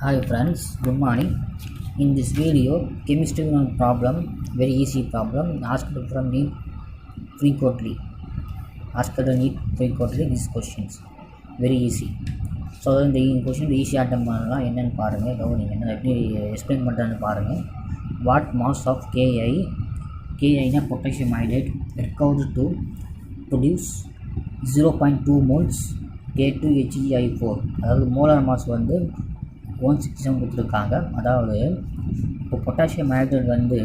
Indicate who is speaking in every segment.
Speaker 1: Hi friends, good morning. In this video, chemistry problem, very easy problem, asked from me frequently. Asked me frequently these questions, very easy. So இந்த question ஈஸியாக attend பண்ணலாம். என்னென்னு பாருங்கள், கவனிங்க, என்ன எப்படி explain பண்ணுறேன்னு பாருங்கள். வாட் மாஸ் ஆஃப் கேஐனா potassium hydrate recovered to produce 0.2 moles K2HEI4. அதாவது மோலார் மாஸ் வந்து 167 கொடுத்துருக்காங்க. அதாவது இப்போ பொட்டாசியம் ஹைட்ரேட் வந்து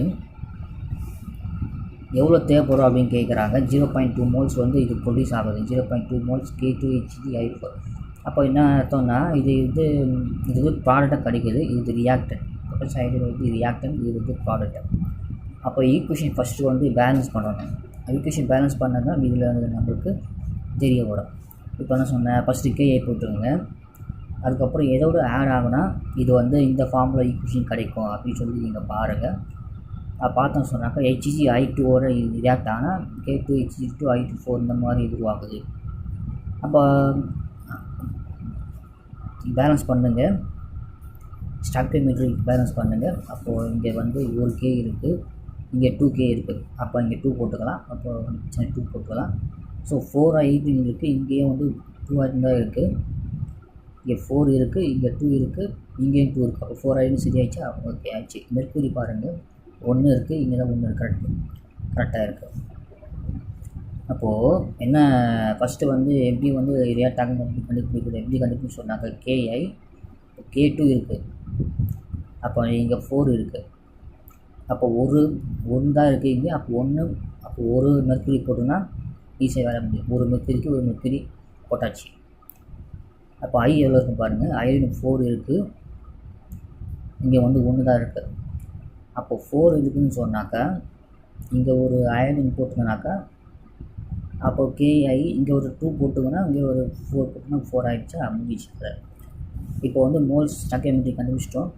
Speaker 1: எவ்வளோ தேவைப்படும் அப்படின்னு கேட்குறாங்க. 0.2 moles வந்து இது ப்ரொடியூஸ் ஆகுது. 0.2 moles K2HEI4. அப்போ என்ன அர்த்தம்னா இது வந்து ப்ராடக்டாக கிடைக்கிது. இது ரியாக்டன். பொட்டாசியம் ஹைட்ரேட் வந்து ரியாக்டன், இது வந்து ப்ராடக்ட். அப்போ ஈக்குவேஷன் ஃபஸ்ட்டு வந்து பேலன்ஸ் பண்ணணும். ஈக்குவேஷன் பேலன்ஸ் பண்ணால் தான் இதில் வந்து நம்மளுக்கு தெரிய வரும். இப்போ என்ன சொன்னேன், ஃபஸ்ட்டு கேஐ போட்டுருங்க. அதுக்கப்புறம் எதோடு ஆட் ஆகுனா இது வந்து இந்த ஃபார்முலா ஈக்குவேஷன் கிடைக்கும் அப்படின்னு சொல்லி நீங்கள் பாருங்கள். பார்த்தோம் சொன்னாக்கா HCl2ஓட ரியாக்ட் ஆனால் K2HCl2I24 இந்த மாதிரி உருவாகுது. அப்போ பேலன்ஸ் பண்ணுங்கள், ஸ்டாக்கியோமெட்ரி பேலன்ஸ் பண்ணுங்கள். அப்போது இங்கே வந்து 1K இருக்குது, இங்கே 2K இருக்குது. அப்போ இங்கே 2 போட்டுக்கலாம். அப்போ 2 போட்டுக்கலாம். ஸோ 4I இருக்குது, இங்கேயே வந்து 2I தான் இருக்குது. இங்கே 4 இருக்குது, இங்கே 2 இருக்குது, இங்கேயும் 2 இருக்குது. அப்போ 4I சரியாயிடுச்சா? ஓகே ஆச்சு. மெர்க்குரி பாருங்கள், 1 இருக்குது, இங்கே தான் 1 கரெக்டாக இருக்குது. அப்போது என்ன, ஃபஸ்ட்டு வந்து எப்படி வந்து ரியாக்டாக கண்டுபிடிக்கிறது, எப்படி கண்டுபிடிச்சு சொன்னாங்க. கேஐ K2 இருக்குது, அப்போ இங்கே 4 இருக்குது. அப்போ ஒன்று தான் இருக்குது இங்கே. அப்போ ஒரு மெர்க்குரி போட்டோன்னா ஈஸியாக வேலை முடியும். ஒரு மெர்க்குரி போட்டாச்சு. அப்போ ஐ எவ்வளோ இருக்குது பாருங்கள். அயர்ன் 4 இருக்குது, இங்கே வந்து 1 தான் இருக்குது. அப்போ 4 இருக்குதுன்னு சொன்னாக்கா இங்கே ஒரு அயர்ன் போட்டுங்கனாக்கா அப்போ கேஐ இங்கே ஒரு 2 போட்டுங்கன்னா இங்கே ஒரு 4 போட்டுன்னா 4 ஆகிடுச்சா, முடிச்சு. இப்போ வந்து மோல்ஸ் ஸ்டாக்கியோமெட்ரி கண்டுபிடிச்சிட்டோம்.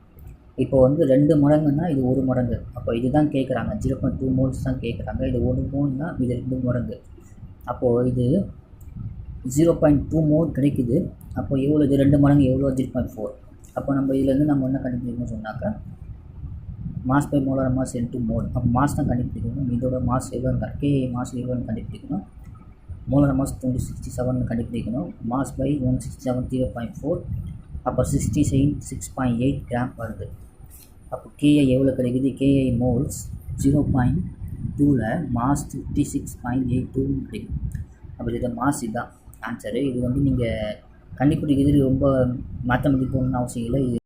Speaker 1: இப்போ வந்து 2 மடங்குன்னா இது 1 மடங்கு. அப்போ இது தான் கேட்குறாங்க, 0.2 moles தான் கேட்குறாங்க. இது 1 மோல்னா இது 2 மடங்கு. அப்போது இது 0.2 mole கிடைக்குது. அப்போ எவ்வளோ இது 2 மடங்கு எவ்வளோ, 0.4. அப்போ நம்ம இதுலேருந்து நம்ம என்ன கண்டுபிடிக்கணும்னு சொன்னாக்கா mass by molar mass into mole. அப்போ மாஸ் தான் கண்டுபிடிக்கணும். இதோட மாஸ் எவ்வளோன்னு கேஐ மாஸ் எவ்வளோன்னு கண்டுபிடிக்கணும். மோலார் மாஸ் 267 கண்டுபிடிக்கணும். Mass by 167 0.4. அப்போ 6.8 கிராம் வருது. அப்போ கேஐ எவ்வளோ கிடைக்குது, கேஐ மோல்ஸ் 0.2ல் மாஸ் 56.82 கிடைக்கும். அப்போ இது மாஸ் இதுதான் ஆன்சரு. இது வந்து நீங்கள் கண்டுபிடிக்கிறது ரொம்ப மேத்தமெட்டிக் போகணுன்னு அவசியம் இல்லை. இது